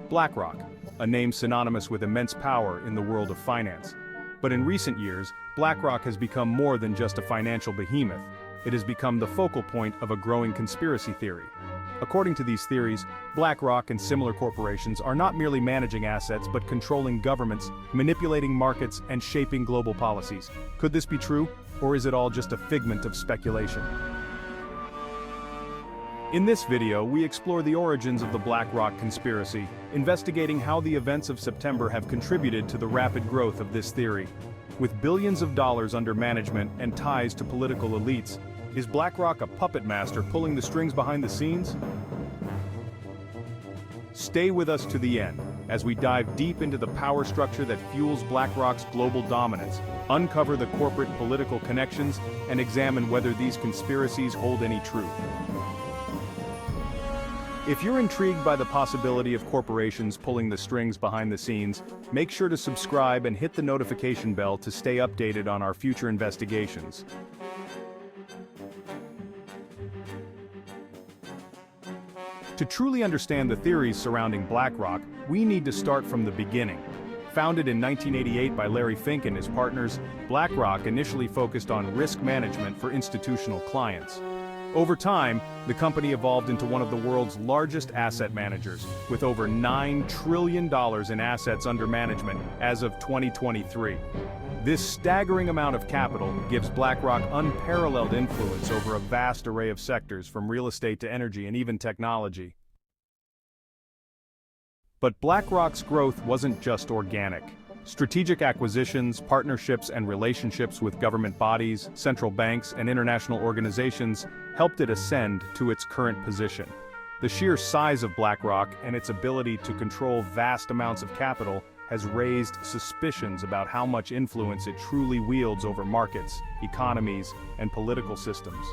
BlackRock, a name synonymous with immense power in the world of finance. But in recent years, BlackRock has become more than just a financial behemoth. It has become the focal point of a growing conspiracy theory. According to these theories, BlackRock and similar corporations are not merely managing assets but controlling governments, manipulating markets, and shaping global policies. Could this be true, or is it all just a figment of speculation? In this video, we explore the origins of the BlackRock conspiracy, investigating how the events of September have contributed to the rapid growth of this theory. With billions of dollars under management and ties to political elites, is BlackRock a puppet master pulling the strings behind the scenes? Stay with us to the end, as we dive deep into the power structure that fuels BlackRock's global dominance, uncover the corporate political connections, and examine whether these conspiracies hold any truth. If you're intrigued by the possibility of corporations pulling the strings behind the scenes, make sure to subscribe and hit the notification bell to stay updated on our future investigations. To truly understand the theories surrounding BlackRock, we need to start from the beginning. Founded in 1988 by Larry Fink and his partners, BlackRock initially focused on risk management for institutional clients. Over time, the company evolved into one of the world's largest asset managers, with over $9 trillion in assets under management as of 2023. This staggering amount of capital gives BlackRock unparalleled influence over a vast array of sectors from real estate to energy and even technology. But BlackRock's growth wasn't just organic. Strategic acquisitions, partnerships, and relationships with government bodies, central banks, and international organizations helped it ascend to its current position. The sheer size of BlackRock and its ability to control vast amounts of capital has raised suspicions about how much influence it truly wields over markets, economies, and political systems.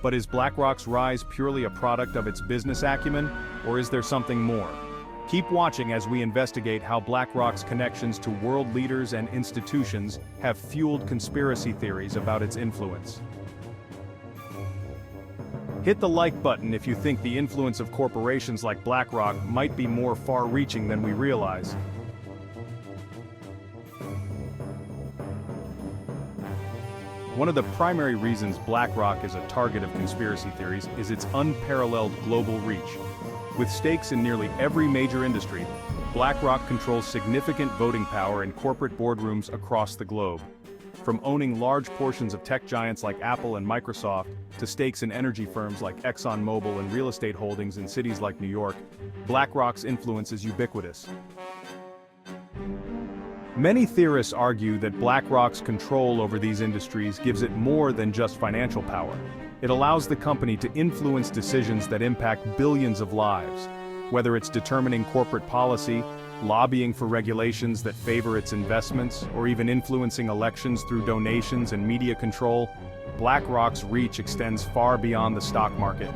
But is BlackRock's rise purely a product of its business acumen, or is there something more? Keep watching as we investigate how BlackRock's connections to world leaders and institutions have fueled conspiracy theories about its influence. Hit the like button if you think the influence of corporations like BlackRock might be more far-reaching than we realize. One of the primary reasons BlackRock is a target of conspiracy theories is its unparalleled global reach. With stakes in nearly every major industry, BlackRock controls significant voting power in corporate boardrooms across the globe. From owning large portions of tech giants like Apple and Microsoft, to stakes in energy firms like ExxonMobil and real estate holdings in cities like New York, BlackRock's influence is ubiquitous. Many theorists argue that BlackRock's control over these industries gives it more than just financial power. It allows the company to influence decisions that impact billions of lives. Whether it's determining corporate policy, lobbying for regulations that favor its investments, or even influencing elections through donations and media control, BlackRock's reach extends far beyond the stock market.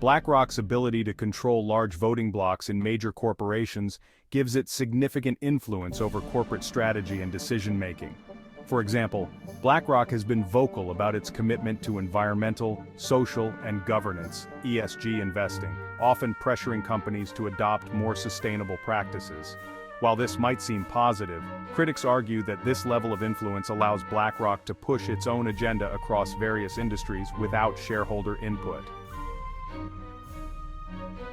BlackRock's ability to control large voting blocks in major corporations gives it significant influence over corporate strategy and decision-making. For example, BlackRock has been vocal about its commitment to environmental, social, and governance (ESG) investing, often pressuring companies to adopt more sustainable practices. While this might seem positive, critics argue that this level of influence allows BlackRock to push its own agenda across various industries without shareholder input.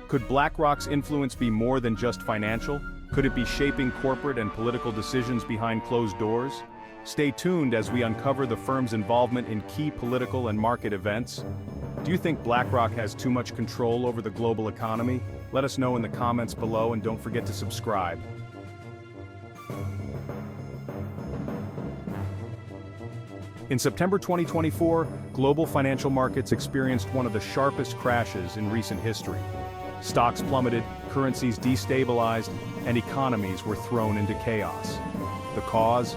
Could BlackRock's influence be more than just financial? Could it be shaping corporate and political decisions behind closed doors? Stay tuned as we uncover the firm's involvement in key political and market events. Do you think BlackRock has too much control over the global economy? Let us know in the comments below, and don't forget to subscribe. In September 2024, global financial markets experienced one of the sharpest crashes in recent history. Stocks plummeted, currencies destabilized, and economies were thrown into chaos. The cause?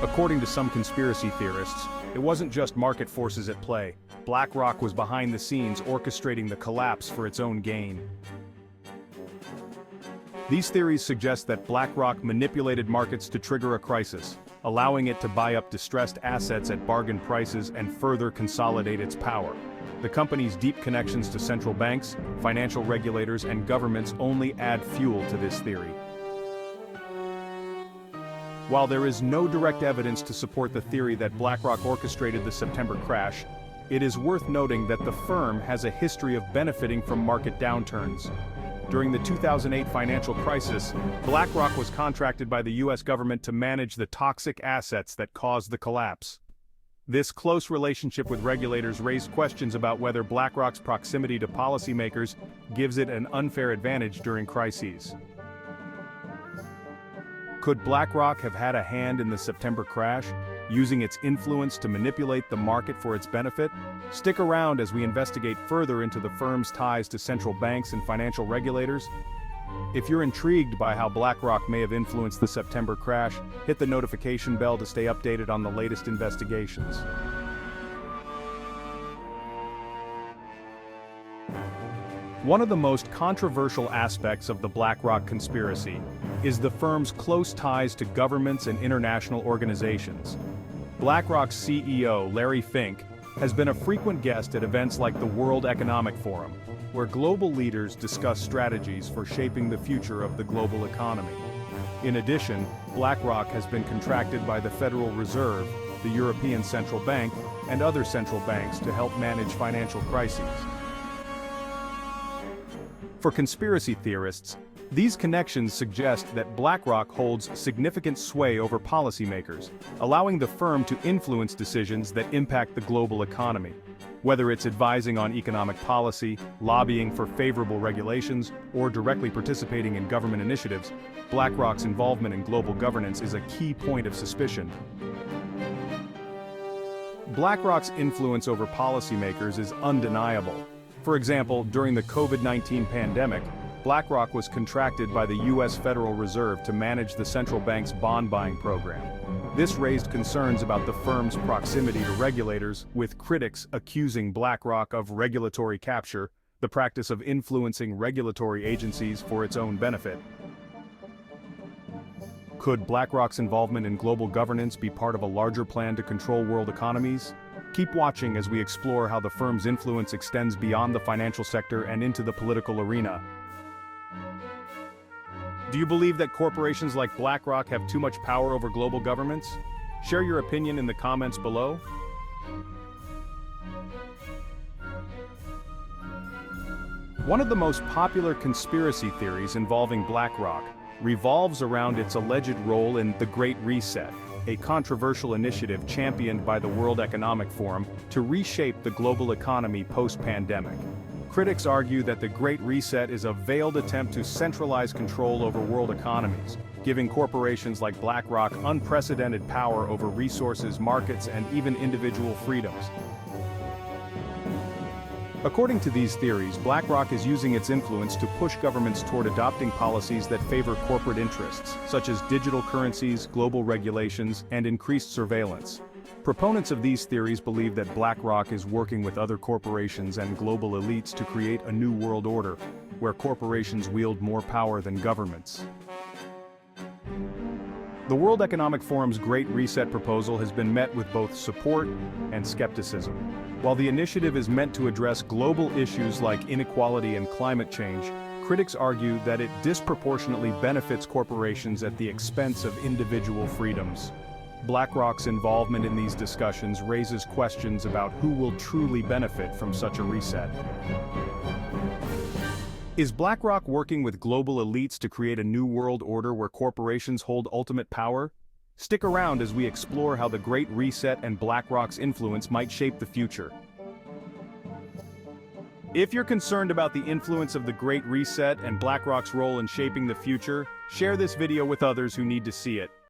According to some conspiracy theorists, it wasn't just market forces at play. BlackRock was behind the scenes orchestrating the collapse for its own gain. These theories suggest that BlackRock manipulated markets to trigger a crisis. allowing it to buy up distressed assets at bargain prices and further consolidate its power. The company's deep connections to central banks, financial regulators, and governments only add fuel to this theory. While there is no direct evidence to support the theory that BlackRock orchestrated the September crash, it is worth noting that the firm has a history of benefiting from market downturns. During the 2008 financial crisis, BlackRock was contracted by the US government to manage the toxic assets that caused the collapse. This close relationship with regulators raised questions about whether BlackRock's proximity to policymakers gives it an unfair advantage during crises. Could BlackRock have had a hand in the September crash, using its influence to manipulate the market for its benefit? Stick around as we investigate further into the firm's ties to central banks and financial regulators. If you're intrigued by how BlackRock may have influenced the September crash, hit the notification bell to stay updated on the latest investigations. One of the most controversial aspects of the BlackRock conspiracy is the firm's close ties to governments and international organizations. BlackRock's CEO, Larry Fink, has been a frequent guest at events like the World Economic Forum, where global leaders discuss strategies for shaping the future of the global economy. In addition, BlackRock has been contracted by the Federal Reserve, the European Central Bank, and other central banks to help manage financial crises. For conspiracy theorists, these connections suggest that BlackRock holds significant sway over policymakers, allowing the firm to influence decisions that impact the global economy. Whether it's advising on economic policy, lobbying for favorable regulations, or directly participating in government initiatives, BlackRock's involvement in global governance is a key point of suspicion. BlackRock's influence over policymakers is undeniable. For example, during the COVID-19 pandemic, BlackRock was contracted by the US Federal Reserve to manage the central bank's bond buying program. This raised concerns about the firm's proximity to regulators, with critics accusing BlackRock of regulatory capture, the practice of influencing regulatory agencies for its own benefit. Could BlackRock's involvement in global governance be part of a larger plan to control world economies? Keep watching as we explore how the firm's influence extends beyond the financial sector and into the political arena. Do you believe that corporations like BlackRock have too much power over global governments? Share your opinion in the comments below. One of the most popular conspiracy theories involving BlackRock revolves around its alleged role in the Great Reset, a controversial initiative championed by the World Economic Forum to reshape the global economy post-pandemic. Critics argue that the Great Reset is a veiled attempt to centralize control over world economies, giving corporations like BlackRock unprecedented power over resources, markets, and even individual freedoms. According to these theories, BlackRock is using its influence to push governments toward adopting policies that favor corporate interests, such as digital currencies, global regulations, and increased surveillance. Proponents of these theories believe that BlackRock is working with other corporations and global elites to create a new world order, where corporations wield more power than governments. The World Economic Forum's Great Reset proposal has been met with both support and skepticism. While the initiative is meant to address global issues like inequality and climate change, critics argue that it disproportionately benefits corporations at the expense of individual freedoms. BlackRock's involvement in these discussions raises questions about who will truly benefit from such a reset. Is BlackRock working with global elites to create a new world order where corporations hold ultimate power? Stick around as we explore how the Great Reset and BlackRock's influence might shape the future. If you're concerned about the influence of the Great Reset and BlackRock's role in shaping the future, share this video with others who need to see it.